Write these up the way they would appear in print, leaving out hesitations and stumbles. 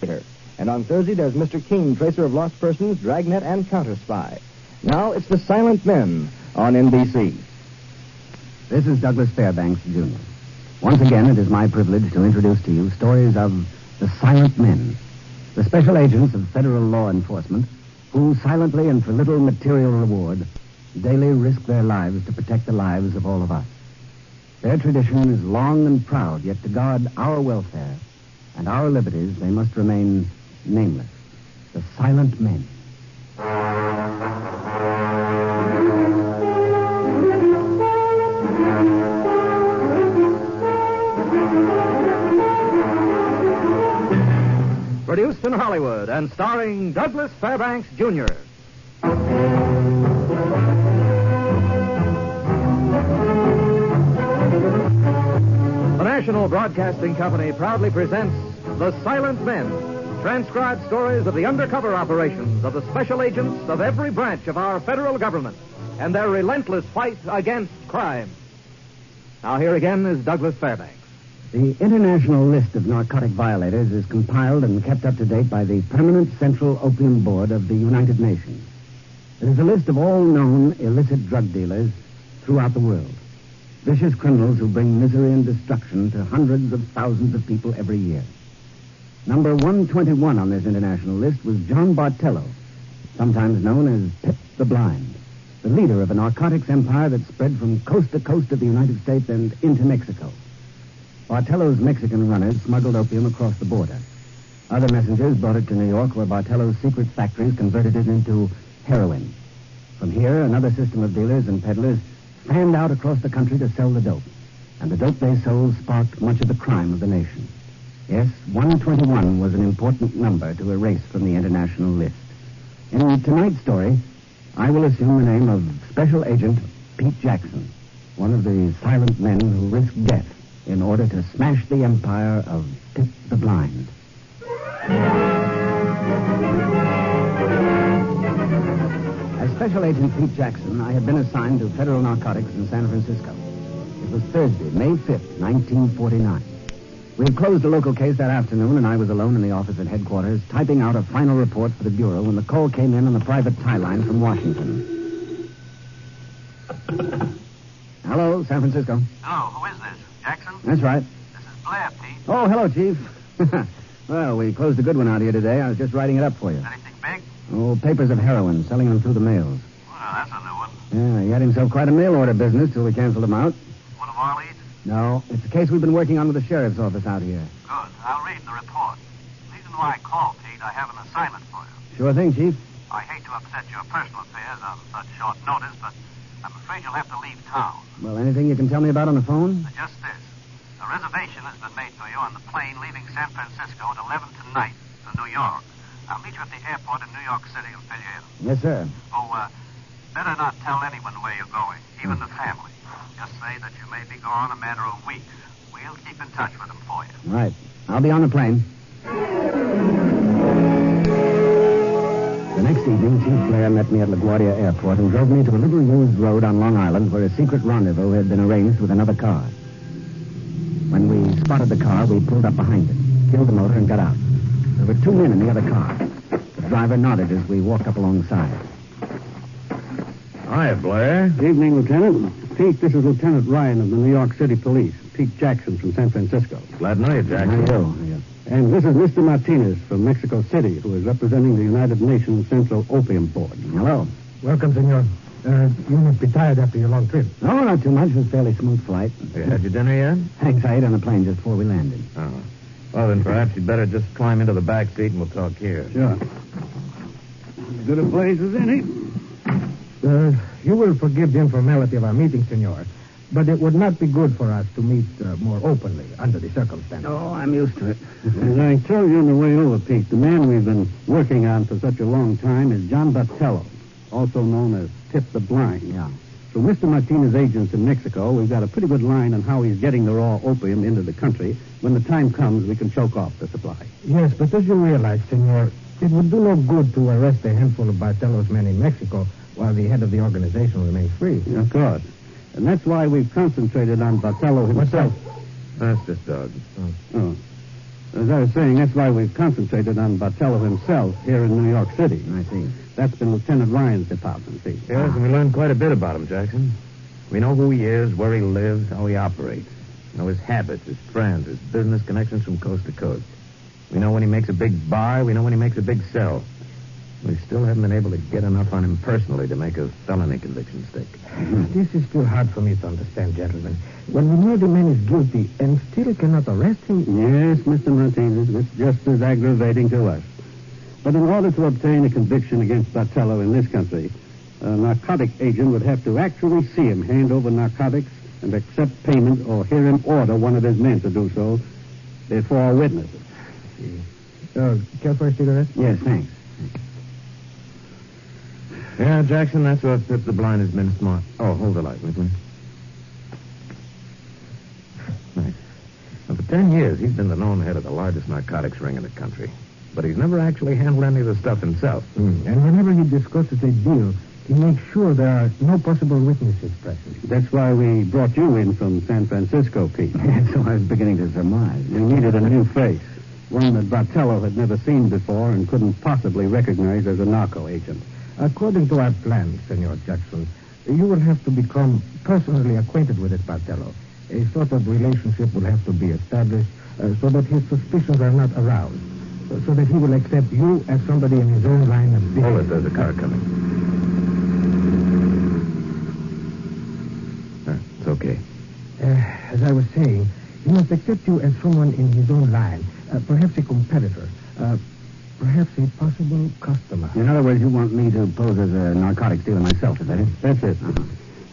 And on Thursday, there's Mr. King, tracer of lost persons, dragnet, and counter-spy. Now it's The Silent Men on NBC. This is Douglas Fairbanks, Jr. Once again, it is my privilege to introduce to you stories of the Silent Men, the special agents of federal law enforcement who silently and for little material reward daily risk their lives to protect the lives of all of us. Their tradition is long and proud, yet to guard our welfare and our liberties, they must remain nameless. The Silent Men. Produced in Hollywood and starring Douglas Fairbanks, Jr. The National Broadcasting Company proudly presents The Silent Men, transcribed stories of the undercover operations of the special agents of every branch of our federal government and their relentless fight against crime. Now here again is Douglas Fairbanks. The International List of Narcotic Violators is compiled and kept up to date by the Permanent Central Opium Board of the United Nations. It is a list of all known illicit drug dealers throughout the world. Vicious criminals who bring misery and destruction to hundreds of thousands of people every year. Number 121 on this international list was John Bartello, sometimes known as Pip the Blind, the leader of a narcotics empire that spread from coast to coast of the United States and into Mexico. Bartello's Mexican runners smuggled opium across the border. Other messengers brought it to New York, where Bartello's secret factories converted it into heroin. From here, another system of dealers and peddlers fanned out across the country to sell the dope. And the dope they sold sparked much of the crime of the nation. Yes, 121 was an important number to erase from the international list. In tonight's story, I will assume the name of Special Agent Pete Jackson, one of the silent men who risked death in order to smash the empire of Pip the Blind. As Special Agent Pete Jackson, I had been assigned to federal narcotics in San Francisco. It was Thursday, May 5th, 1949. We had closed a local case that afternoon, and I was alone in the office at headquarters, typing out a final report for the Bureau when the call came in on the private tie line from Washington. Hello, San Francisco. Hello, who is this? Jackson? That's right. This is Blair, Pete. Oh, hello, Chief. Well, we closed a good one out here today. I was just writing it up for you. Anything big? Oh, papers of heroin, selling them through the mails. Well, that's a new one. Yeah, he had himself quite a mail order business till we canceled him out. One of our leads? No, it's a case we've been working on with the sheriff's office out here. Good. I'll read the report. The reason why I called, Pete, I have an assignment for you. Sure thing, Chief. I hate to upset your personal affairs on such short notice, but I'm afraid you'll have to leave town. Well, anything you can tell me about on the phone? Just this. A reservation has been made for you on the plane leaving San Francisco at 11 tonight to New York. I'll meet you at the airport in New York City and fill you in. Yes, sir. Oh, better not tell anyone where you're going, even the family. Just say that you may be gone a matter of weeks. We'll keep in touch with them for you. Right. I'll be on the plane. The next evening, Chief Blair met me at LaGuardia Airport and drove me to a little used road on Long Island where a secret rendezvous had been arranged with another car. When we spotted the car, we pulled up behind it, killed the motor, and got out. There were two men in the other car. The driver nodded as we walked up alongside. Hi, Blair. Evening, Lieutenant. Pete, this is Lieutenant Ryan of the New York City Police. Pete Jackson from San Francisco. Glad to know you, Jackson. How are you? And this is Mr. Martinez from Mexico City, who is representing the United Nations Central Opium Board. Hello. Welcome, senor. You must be tired after your long trip. No, not too much. It was a fairly smooth flight. You had your dinner yet? Thanks. I ate on the plane just before we landed. Oh. Well, then perhaps you'd better just climb into the back seat and we'll talk here. Sure. As good a place as any. You will forgive the informality of our meeting, senor, but it would not be good for us to meet more openly under the circumstances. Oh, I'm used to it. As I told you on the way over, Pete, the man we've been working on for such a long time is John Bartello, also known as Pip the Blind. Yeah. So Mr. Martinez's agents in Mexico, we've got a pretty good line on how he's getting the raw opium into the country. When the time comes, we can choke off the supply. Yes, but as you realize, senor, it would do no good to arrest a handful of Bartello's men in Mexico while the head of the organization remains free. Yeah, of course. And that's why we've concentrated on Bartello himself. What's That's just Doug. Oh. As I was saying, that's why we've concentrated on Bartello himself here in New York City. I see. That's been Lieutenant Ryan's department, see. Yes, and we learned quite a bit about him, Jackson. We know who he is, where he lives, how he operates. We know his habits, his friends, his business connections from coast to coast. We know when he makes a big buy. We know when he makes a big sell. We still haven't been able to get enough on him personally to make a felony conviction stick. This is still hard for me to understand, gentlemen. When we know the man is guilty and still cannot arrest him... Yes, Mr. Martinez, it's just as aggravating to us. But in order to obtain a conviction against Bartello in this country, a narcotic agent would have to actually see him hand over narcotics and accept payment or hear him order one of his men to do so before witnesses. Care for a cigarette? Yes, thanks. Yeah, Jackson, that's what Pip the Blind has been smart. Oh, hold the light, will you? Nice. Now, for 10 years, he's been the known head of the largest narcotics ring in the country. But he's never actually handled any of the stuff himself. And whenever he discusses a deal, he makes sure there are no possible witnesses present. That's why we brought you in from San Francisco, Pete. So I was beginning to surmise. We needed a new face, one that Bartello had never seen before and couldn't possibly recognize as a narco agent. According to our plan, Senor Jackson, you will have to become personally acquainted with this Bartello. A sort of relationship will have to be established so that his suspicions are not aroused, so that he will accept you as somebody in his own line of business. Hold it, there's a car coming. It's okay. As I was saying, he must accept you as someone in his own line, perhaps a competitor, perhaps a possible customer. In other words, you want me to pose as a narcotics dealer myself, is that it? That's it.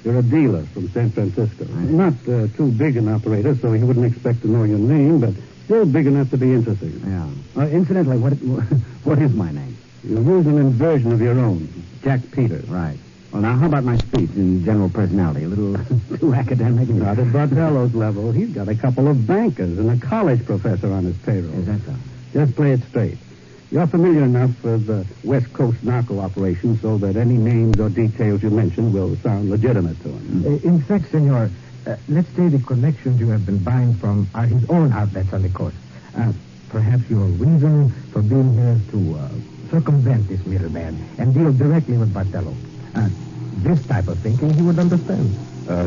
You're a dealer from San Francisco. Not too big an operator, so he wouldn't expect to know your name, but still big enough to be interesting. Yeah. Incidentally, what is my name? You use an inversion of your own, Jack Peters. Right. Well, now, how about my speech and general personality? A little too academic? Not at Bartello's level. He's got a couple of bankers and a college professor on his payroll. Is that so? Just play it straight. You're familiar enough with the West Coast narco operation so that any names or details you mention will sound legitimate to him. In fact, Senor, let's say the connections you have been buying from are his own outlets on the coast. Perhaps your reason for being here is to circumvent this middleman and deal directly with Bartello. This type of thinking he would understand.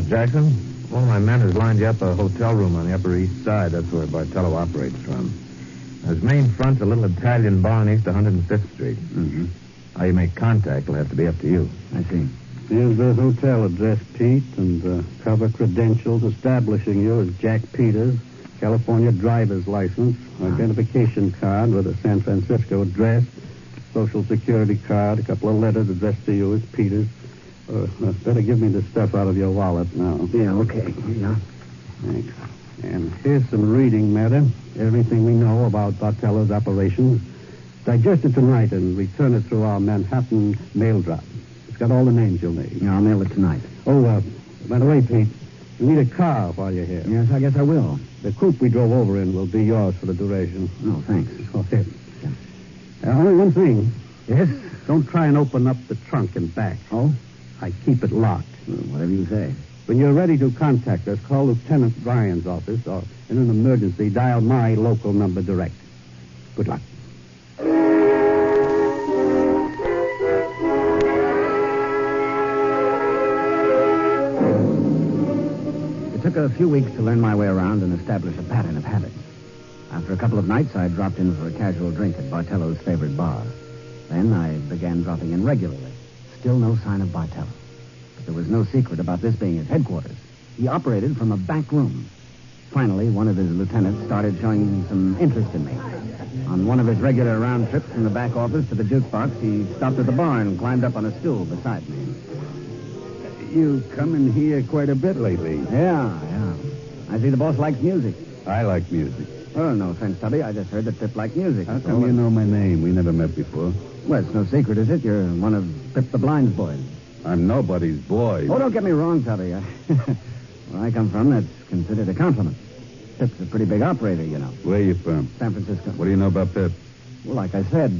Jackson, one of my men has lined you up a hotel room on the Upper East Side. That's where Bartello operates from. His main front's a little Italian bar on East 105th Street. Mm-hmm. How you make contact will have to be up to you. I see. Here's the hotel address, Pete, and cover credentials establishing you as Jack Peters, California driver's license, identification card with a San Francisco address, Social Security card, a couple of letters addressed to you as Peters. Better give me the stuff out of your wallet now. Yeah, okay. Yeah. Thanks. And here's some reading matter. Everything we know about Bartello's operations. Digest it tonight and return it through our Manhattan mail drop. It's got all the names you'll need. Yeah, I'll mail it tonight. Oh, by the way, Pete, you need a car while you're here. Yes, I guess I will. The coupe we drove over in will be yours for the duration. Oh, thanks. Okay. Only one thing. Yes? Don't try and open up the trunk and back. Oh? I keep it locked. Well, whatever you say. When you're ready to contact us, call Lieutenant Ryan's office, or in an emergency, dial my local number direct. Good luck. It took a few weeks to learn my way around and establish a pattern of habits. After a couple of nights, I dropped in for a casual drink at Bartello's favorite bar. Then I began dropping in regularly. Still no sign of Bartello. But there was no secret about this being his headquarters. He operated from a back room. Finally, one of his lieutenants started showing some interest in me. On one of his regular round trips from the back office to the jukebox, he stopped at the bar and climbed up on a stool beside me. You come in here quite a bit lately. Yeah. I see the boss likes music. I like music. Oh, no offense, Tubby. I just heard that Pip liked music. How come you know my name? We never met before. Well, it's no secret, is it? You're one of Pip the Blind's boys. I'm nobody's boy. Oh, don't get me wrong, Tubby. Where I come from, that's considered a compliment. Pip's a pretty big operator, you know. Where are you from? San Francisco. What do you know about Pip? Well, like I said,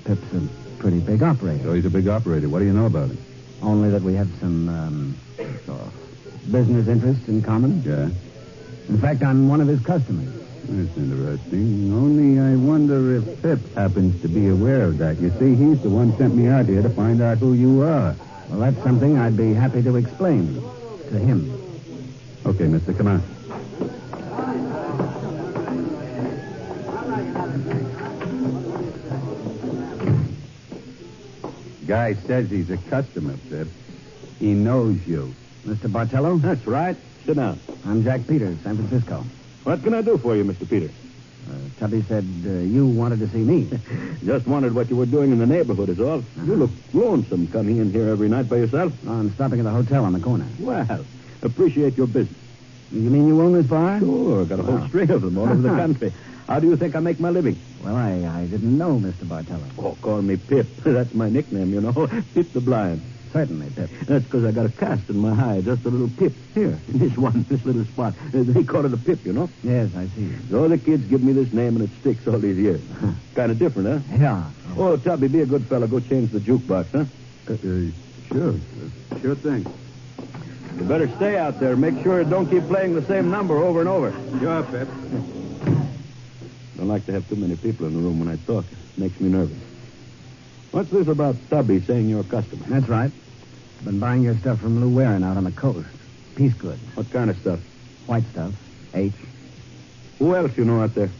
Pip's a pretty big operator. So he's a big operator. What do you know about him? Only that we have some, business interests in common. Yeah. In fact, I'm one of his customers. That's interesting. Only I wonder if Pip happens to be aware of that. You see, he's the one sent me out here to find out who you are. Well, that's something I'd be happy to explain to him. Okay, mister, come on. Guy says he's a customer, Pip. He knows you. Mr. Bartello? That's right. Sit down. I'm Jack Peters, San Francisco. What can I do for you, Mr. Peters? Tubby said you wanted to see me. Just wondered what you were doing in the neighborhood is all. You look lonesome coming in here every night by yourself. I'm stopping at the hotel on the corner. Well, appreciate your business. You mean you own this bar? Sure, got a whole string of them all over the country. How do you think I make my living? Well, I didn't know, Mr. Bartello. Oh, call me Pip. That's my nickname, you know. Pip the Blind. Certainly, Pip. That's because I got a cast in my eye, just a little pip. Here, in this little spot. They call it a pip, you know? Yes, I see. So the kids give me this name, and it sticks all these years. Kind of different, huh? Yeah. Oh, Tubby, be a good fellow. Go change the jukebox, huh? Sure. Sure thing. You better stay out there. Make sure it don't keep playing the same number over and over. Sure, Pip. Don't like to have too many people in the room when I talk. It makes me nervous. What's this about Tubby saying you're a customer? That's right. I've been buying your stuff from Lou Warren out on the coast. Piece goods. What kind of stuff? White stuff. H. Who else you know out there?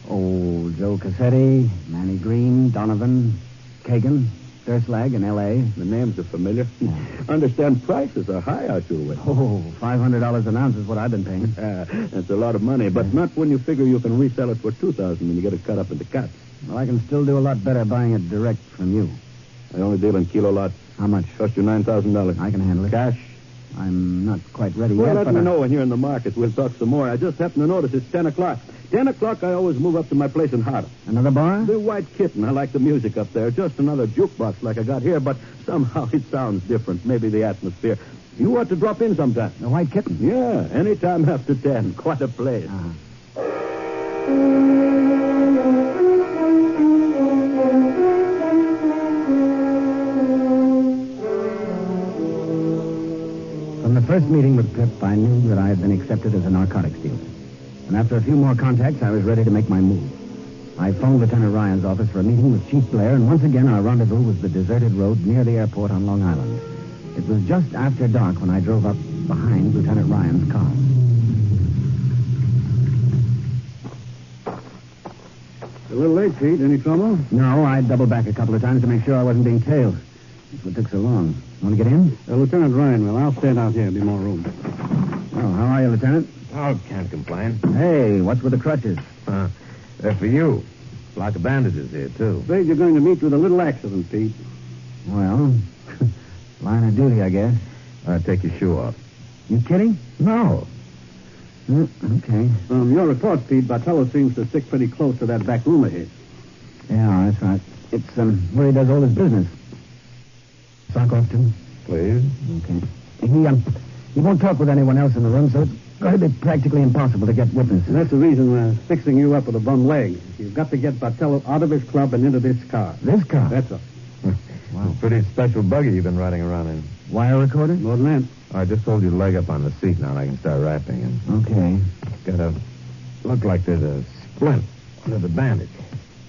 Oh, Joe Cassetti, Manny Green, Donovan, Kagan, Durslag in L.A. The names are familiar. Yeah. Understand prices are high out your way. Oh, $500 an ounce is what I've been paying. That's a lot of money, but not when you figure you can resell it for $2,000 when you get it cut up into cuts. Well, I can still do a lot better buying it direct from you. I only deal in kilo lots. How much? Cost you $9,000. I can handle it. Cash? I'm not quite ready Well, yet, let but me know when you're in the market. We'll talk some more. I just happen to notice it's 10 o'clock. 10 o'clock, I always move up to my place in Harlem. Another bar? The White Kitten. I like the music up there. Just another jukebox like I got here, but somehow it sounds different. Maybe the atmosphere. You ought to drop in sometime. The White Kitten? Yeah, anytime after 10. Quite a place. From the first meeting with Pip, I knew that I had been accepted as a narcotics dealer. And after a few more contacts, I was ready to make my move. I phoned Lieutenant Ryan's office for a meeting with Chief Blair, and once again our rendezvous was the deserted road near the airport on Long Island. It was just after dark when I drove up behind Lieutenant Ryan's car. A little late, Pete. Any trouble? No, I doubled back a couple of times to make sure I wasn't being tailed. That's what took so long. Want to get in? Lieutenant Ryan, well, I'll stand out here. Be more room. Oh, how are you, Lieutenant? Oh, can't complain. Hey, what's with the crutches? They're for you. Block of bandages here, too. Afraid you're going to meet with a little accident, Pete. Well, line of duty, I guess. Take your shoe off. You kidding? No. Okay. From your report, Pete, Bartello seems to stick pretty close to that back room of his. Yeah, that's right. It's where he does all his business. Sock off, too? Please. Okay. He won't talk with anyone else in the room, so it's going to be practically impossible to get witnesses. And that's the reason we're fixing you up with a bum leg. You've got to get Bartello out of his club and into this car. This car? That's all. Wow. Pretty special buggy you've been riding around in. Wire recorder? More than that. I just hold your leg up on the seat now and I can start rapping. And Okay. it's got to look like there's a splint under the bandage.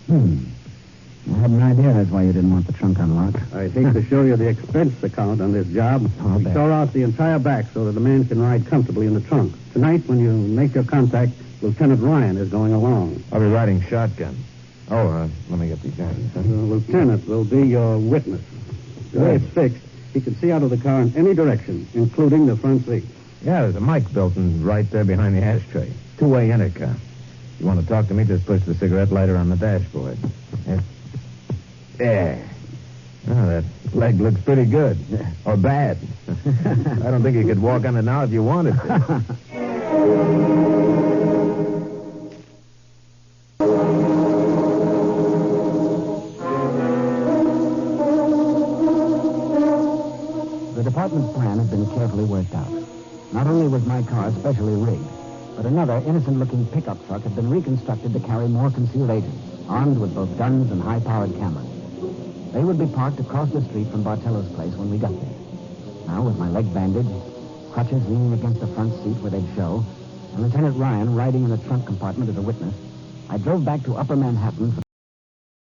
I had an idea that's why you didn't want the trunk unlocked. I hate to show you the expense account on this job. I'll We bet. tore out the entire back so that the man can ride comfortably in the trunk. Tonight, when you make your contact, Lieutenant Ryan is going along. I'll be riding shotgun. Oh, let me get these hands. The lieutenant will be your witness. The way it's fixed, he can see out of the car in any direction, including the front seat. Yeah, there's a mic built in right there behind the ashtray. Two-way intercom. You want to talk to me, just push the cigarette lighter on the dashboard. There. Oh, that leg looks pretty good. Or bad. I don't think you could walk on it now if you wanted to. The department's plan had been carefully worked out. Not only was my car specially rigged, but another innocent-looking pickup truck had been reconstructed to carry more concealed agents, armed with both guns and high-powered cameras. They would be parked across the street from Bartello's place when we got there. Now, with my leg bandaged, crutches leaning against the front seat where they'd show, and Lieutenant Ryan riding in the trunk compartment as a witness, I drove back to Upper Manhattan for